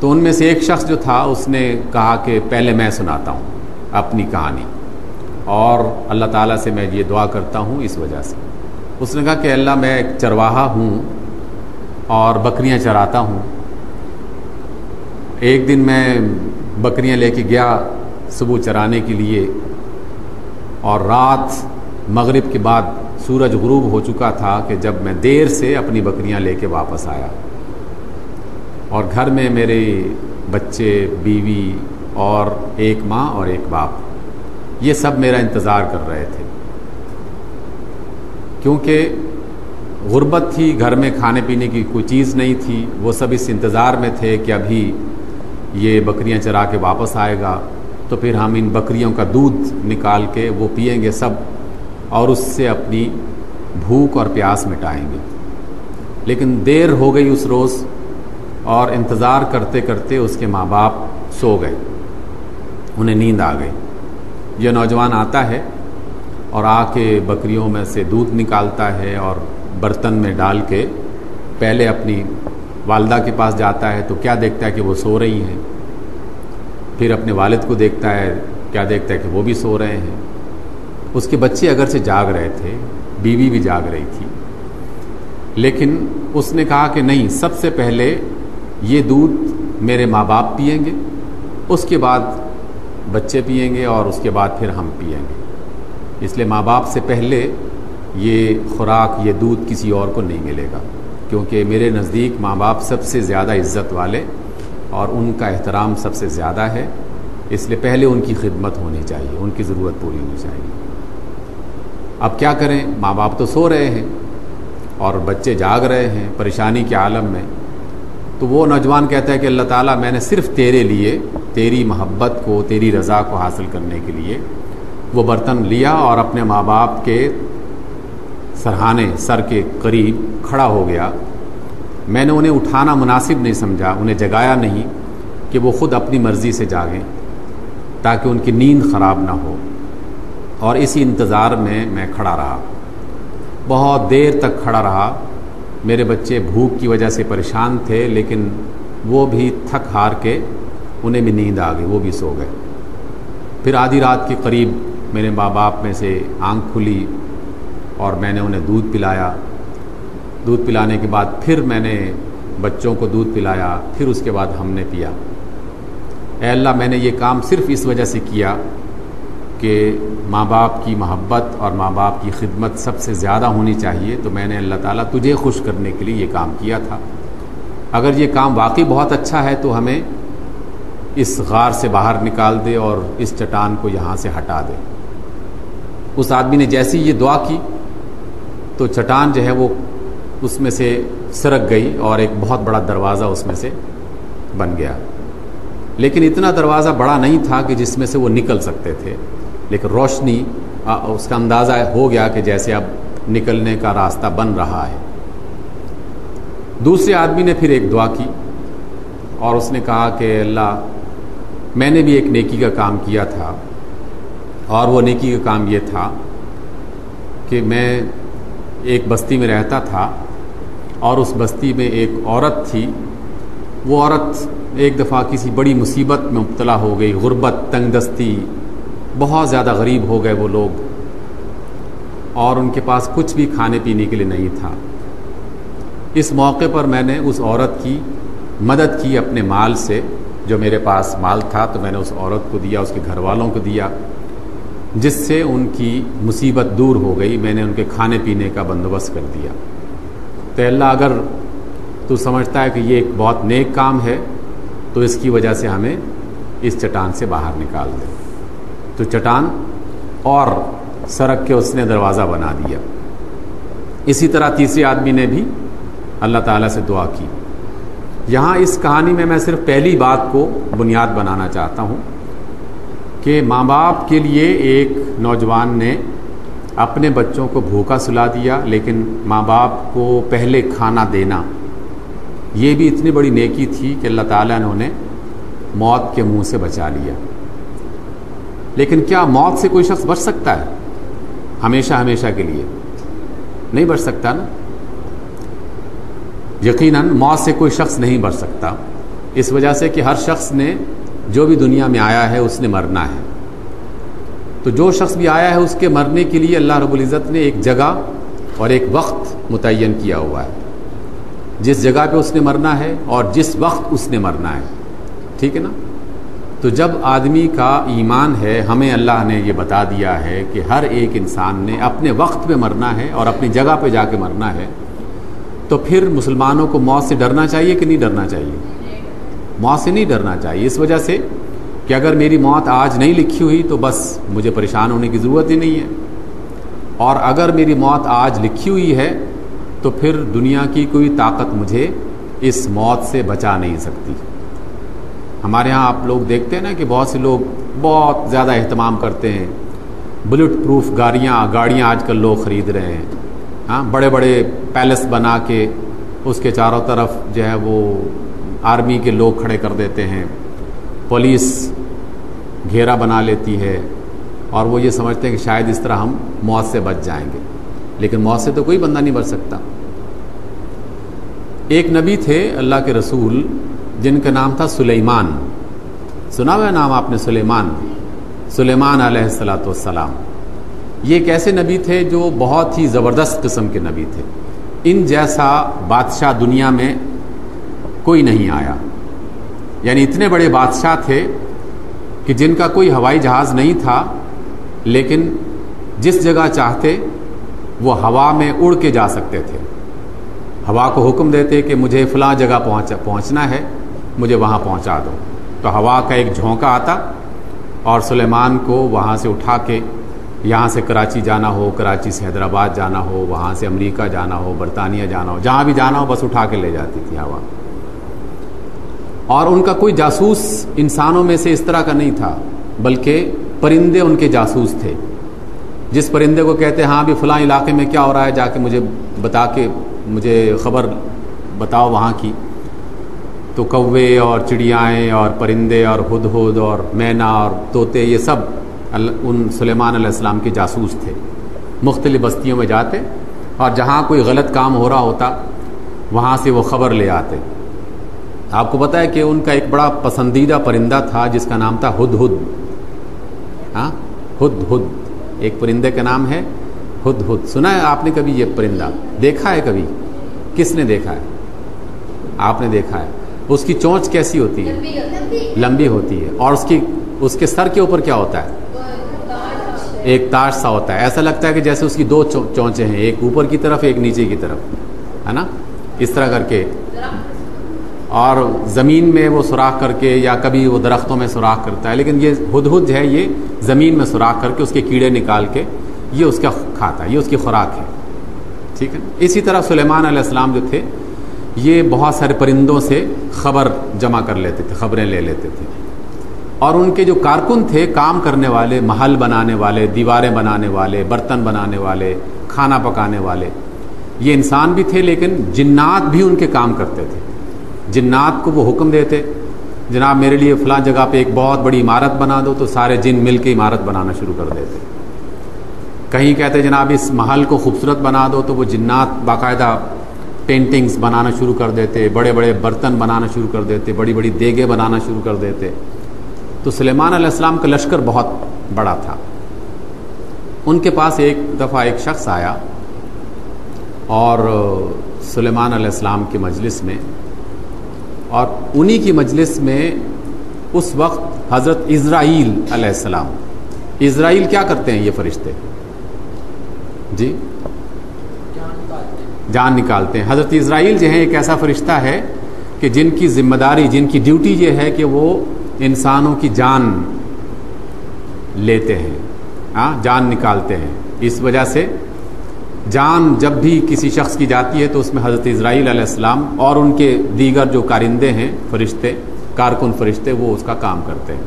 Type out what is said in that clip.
تو ان میں سے ایک شخص جو تھا اس نے کہا کہ پہلے میں سناتا ہوں اپنی کہانی، اور اللہ تعالیٰ سے میں یہ دعا کرتا ہوں اس وجہ سے۔ اس نے کہا کہ اللہ میں ایک چرواہا ہوں اور بکریاں چراتا ہوں۔ ایک دن میں بکریاں لے کے گیا صبح چرانے کے لیے، اور رات مغرب کے بعد سورج غروب ہو چکا تھا کہ جب میں دیر سے اپنی بکریاں لے کے واپس آیا، اور گھر میں میرے بچے، بیوی اور ایک ماں اور ایک باپ، یہ سب میرا انتظار کر رہے تھے، کیونکہ غربت تھی، گھر میں کھانے پینے کی کوئی چیز نہیں تھی۔ وہ سب اس انتظار میں تھے کہ ابھی یہ بکریاں چرا کے واپس آئے گا تو پھر ہم ان بکریوں کا دودھ نکال کے وہ پئیں گے سب، اور اس سے اپنی بھوک اور پیاس مٹائیں گے۔ لیکن دیر ہو گئی اس روز، اور انتظار کرتے کرتے اس کے ماں باپ سو گئے، انہیں نیند آ گئی۔ یہ نوجوان آتا ہے اور آ کے بکریوں میں سے دودھ نکالتا ہے اور برتن میں ڈال کے پہلے اپنی والدہ کے پاس جاتا ہے تو کیا دیکھتا ہے کہ وہ سو رہی ہیں، پھر اپنے والد کو دیکھتا ہے، کیا دیکھتا ہے کہ وہ بھی سو رہے ہیں۔ اس کے بچے اگرچہ جاگ رہے تھے، بیوی بھی جاگ رہی تھی، لیکن اس نے کہا کہ نہیں، سب سے پہلے یہ دودھ میرے ماں باپ پئیں گے، اس کے بعد بچے پئیں گے، اور اس کے بعد پھر ہم پئیں گے۔ اس لیے ماں باپ سے پہلے یہ خوراک، یہ دودھ کسی اور کو نہیں ملے گا، کیونکہ میرے نزدیک ماں باپ سب سے زیادہ عزت والے اور ان کا احترام سب سے زیادہ ہے، اس لیے پہلے ان کی خدمت ہونی چاہیے، ان کی ضرورت پوری ہونی چاہیے۔ اب کیا کریں، ماں باپ تو سو رہے ہیں اور بچے جاگ رہے ہیں پریشانی کے عالم میں۔ تو وہ نوجوان کہتا ہے کہ اللہ تعالیٰ، میں نے صرف تیرے لیے، تیری محبت کو، تیری رضا کو حاصل کرنے کے لیے وہ برتن لیا اور اپنے ماں باپ کے سرہانے، سر کے قریب کھڑا ہو گیا۔ میں نے انہیں اٹھانا مناسب نہیں سمجھا، انہیں جگایا نہیں کہ وہ خود اپنی مرضی سے جاگیں تاکہ ان کی نیند خراب نہ ہو، اور اسی انتظار میں کھڑا رہا، بہت دیر تک کھڑا رہا۔ میرے بچے بھوک کی وجہ سے پریشان تھے، لیکن وہ بھی تھک ہار کے انہیں بھی نیند آ گئی، وہ بھی سو گئے۔ پھر آدھی رات کے قریب میرے ماں باپ میں سے آنکھ کھلی اور میں نے انہیں دودھ پلایا۔ دودھ پلانے کے بعد پھر میں نے بچوں کو دودھ پلایا، پھر اس کے بعد ہم نے پیا۔ اے اللہ، میں نے یہ کام صرف اس وجہ سے کیا کہ ماں باپ کی محبت اور ماں باپ کی خدمت سب سے زیادہ ہونی چاہیے، تو میں نے اللہ تعالیٰ تجھے خوش کرنے کے لیے یہ کام کیا تھا۔ اگر یہ کام واقعی بہت اچھا ہے تو ہمیں اس غار سے باہر نکال دے اور اس چٹان کو یہاں سے ہٹا دے۔ اس آدمی نے جیسی یہ دعا کی تو چٹان جو ہے وہ اس میں سے سرک گئی اور ایک بہت بڑا دروازہ اس میں سے بن گیا، لیکن اتنا دروازہ بڑا نہیں تھا کہ جس میں سے وہ نکل سکتے تھے، لیکن روشنی اس کا اندازہ ہو گیا کہ جیسے اب نکلنے کا راستہ بن رہا ہے۔ دوسرے آدمی نے پھر ایک دعا کی اور اس نے کہا کہ اللہ، میں نے بھی ایک نیکی کا کام کیا تھا، اور وہ نیکی کا کام یہ تھا کہ میں ایک بستی میں رہتا تھا، اور اس بستی میں ایک عورت تھی۔ وہ عورت ایک دفعہ کسی بڑی مصیبت میں مبتلا ہو گئی، غربت، تنگ دستی، بہت زیادہ غریب ہو گئے وہ لوگ، اور ان کے پاس کچھ بھی کھانے پینے کے لیے نہیں تھا۔ اس موقع پر میں نے اس عورت کی مدد کی اپنے مال سے، جو میرے پاس مال تھا تو میں نے اس عورت کو دیا، اس کے گھر والوں کو دیا، جس سے ان کی مصیبت دور ہو گئی۔ میں نے ان کے کھانے پینے کا بندوبست کر دیا۔ تو اللہ، اگر تو سمجھتا ہے کہ یہ ایک بہت نیک کام ہے تو اس کی وجہ سے ہمیں اس چٹان سے باہر نکال دے۔ تو چٹان اور سرک کے اس نے دروازہ بنا دیا۔ اسی طرح تیسرے آدمی نے بھی اللہ تعالیٰ سے دعا کی۔ یہاں اس کہانی میں صرف پہلی بات کو بنیاد بنانا چاہتا ہوں کہ ماں باپ کے لیے ایک نوجوان نے اپنے بچوں کو بھوکا سلا دیا، لیکن ماں باپ کو پہلے کھانا دینا یہ بھی اتنی بڑی نیکی تھی کہ اللہ تعالیٰ نے انہیں موت کے منہ سے بچا لیا۔ لیکن کیا موت سے کوئی شخص بچ سکتا ہے ہمیشہ ہمیشہ کے لیے؟ نہیں بچ سکتا نا، یقیناً موت سے کوئی شخص نہیں بچ سکتا۔ اس وجہ سے کہ ہر شخص نے جو بھی دنیا میں آیا ہے اس نے مرنا ہے. تو جو شخص بھی آیا ہے اس کے مرنے کے لیے اللہ رب العزت نے ایک جگہ اور ایک وقت متعین کیا ہوا ہے، جس جگہ پہ اس نے مرنا ہے اور جس وقت اس نے مرنا ہے. ٹھیک ہے نا؟ تو جب آدمی کا ایمان ہے، ہمیں اللہ نے یہ بتا دیا ہے کہ ہر ایک انسان نے اپنے وقت پہ مرنا ہے اور اپنی جگہ پہ جا کے مرنا ہے، تو پھر مسلمانوں کو موت سے ڈرنا چاہیے کہ نہیں ڈرنا چاہیے؟ موت سے نہیں ڈرنا چاہیے، اس وجہ سے کہ اگر میری موت آج نہیں لکھی ہوئی تو بس مجھے پریشان ہونے کی ضرورت ہی نہیں ہے، اور اگر میری موت آج لکھی ہوئی ہے تو پھر دنیا کی کوئی طاقت مجھے اس موت سے بچا نہیں سکتی. ہمارے ہاں آپ لوگ دیکھتے ہیں نا کہ بہت سے لوگ بہت زیادہ اہتمام کرتے ہیں، بلٹ پروف گاڑیاں آج کل لوگ خرید رہے ہیں. ہاں، بڑے بڑے پیلس بنا کے اس کے چاروں طرف جو ہے وہ آرمی کے لوگ کھڑے کر دیتے ہیں، پولیس گھیرا بنا لیتی ہے، اور وہ یہ سمجھتے ہیں کہ شاید اس طرح ہم موت سے بچ جائیں گے. لیکن موت سے تو کوئی بندہ نہیں بچ سکتا. ایک نبی تھے اللہ کے رسول جن کا نام تھا سلیمان. سنا ہوا نام آپ نے؟ سلیمان علیہ السلام. یہ ایک ایسے نبی تھے جو بہت ہی زبردست قسم کے نبی تھے. ان جیسا بادشاہ دنیا میں کوئی نہیں آیا. یعنی اتنے بڑے بادشاہ تھے کہ جن کا کوئی ہوائی جہاز نہیں تھا، لیکن جس جگہ چاہتے وہ ہوا میں اڑ کے جا سکتے تھے. ہوا کو حکم دیتے کہ مجھے فلاں جگہ پہنچنا ہے، مجھے وہاں پہنچا دو. تو ہوا کا ایک جھونکا آتا اور سلیمان کو وہاں سے اٹھا کے، یہاں سے کراچی جانا ہو، کراچی سے حیدرآباد جانا ہو، وہاں سے امریکہ جانا ہو، برطانیہ جانا ہو، جہاں بھی جانا ہو بس اٹھا کے لے جاتی تھی ہوا. اور ان کا کوئی جاسوس انسانوں میں سے اس طرح کا نہیں تھا، بلکہ پرندے ان کے جاسوس تھے. جس پرندے کو کہتے ہاں بھی فلاں علاقے میں کیا ہو رہا ہے، جا کے مجھے بتا کے مجھے خبر بتاؤ وہاں کی، تو کوے اور چڑیائیں اور پرندے اور ہدہد اور مینا اور طوطے، یہ سب ان سلیمان علیہ السلام کے جاسوس تھے. مختلف بستیوں میں جاتے اور جہاں کوئی غلط کام ہو رہا ہوتا وہاں سے وہ خبر لے آتے. آپ کو پتہ ہے کہ ان کا ایک بڑا پسندیدہ پرندہ تھا جس کا نام تھا ہدہد. ہاں، ہدہد ایک پرندے کا نام ہے ہدہد. سنا ہے آپ نے کبھی یہ پرندہ؟ دیکھا ہے کبھی؟ کس نے دیکھا ہے؟ آپ نے دیکھا ہے. اس کی چونچ کیسی ہوتی ہے؟ لمبی ہوتی ہے، اور اس کے سر کے اوپر کیا ہوتا ہے؟ ایک تاج سا ہوتا ہے. ایسا لگتا ہے کہ جیسے اس کی دو چونچیں ہیں، ایک اوپر کی طرف ایک نیچے کی طرف، ہے نا، اس طرح کر کے. اور زمین میں وہ سوراخ کر کے، یا کبھی وہ درختوں میں سوراخ کرتا ہے، لیکن یہ ہدہد ہے یہ زمین میں سوراخ کر کے اس کے کیڑے نکال کے یہ اس کا کھاتا ہے، یہ اس کی خوراک ہے. ٹھیک ہے. اسی طرح سلیمان علیہ السلام جو تھے یہ بہت سارے پرندوں سے خبر جمع کر لیتے تھے، خبریں لے لیتے تھے. اور ان کے جو کارکن تھے، کام کرنے والے، محل بنانے والے، دیواریں بنانے والے، برتن بنانے والے، کھانا پکانے والے، یہ انسان بھی تھے، لیکن جنات بھی ان کے کام کرتے تھے. جنات کو وہ حکم دیتے جناب میرے لیے فلاں جگہ پہ ایک بہت بڑی عمارت بنا دو، تو سارے جن مل کے عمارت بنانا شروع کر دیتے. کہیں کہتے جناب اس محل کو خوبصورت بنا دو، تو وہ جنات باقاعدہ پینٹنگز بنانا شروع کر دیتے، بڑے بڑے برتن بنانا شروع کر دیتے، بڑی بڑی دیگیں بنانا شروع کر دیتے. تو سلیمان علیہ السلام کا لشکر بہت بڑا تھا. ان کے پاس ایک دفعہ ایک شخص آیا اور سلیمان علیہ السلام کی مجلس میں، اور انہی کی مجلس میں اس وقت حضرت اسرائیل علیہ السلام. اسرائیل کیا کرتے ہیں یہ فرشتے؟ جی، جان نکالتے ہیں. حضرت اسرائیل جو ہیں ایک ایسا فرشتہ ہے کہ جن کی ذمہ داری، جن کی ڈیوٹی یہ ہے کہ وہ انسانوں کی جان لیتے ہیں، ہاں، جان نکالتے ہیں. اس وجہ سے جان جب بھی کسی شخص کی جاتی ہے تو اس میں حضرت اسرائیل علیہ السلام اور ان کے دیگر جو کارندے ہیں، فرشتے، کارکن فرشتے، وہ اس کا کام کرتے ہیں.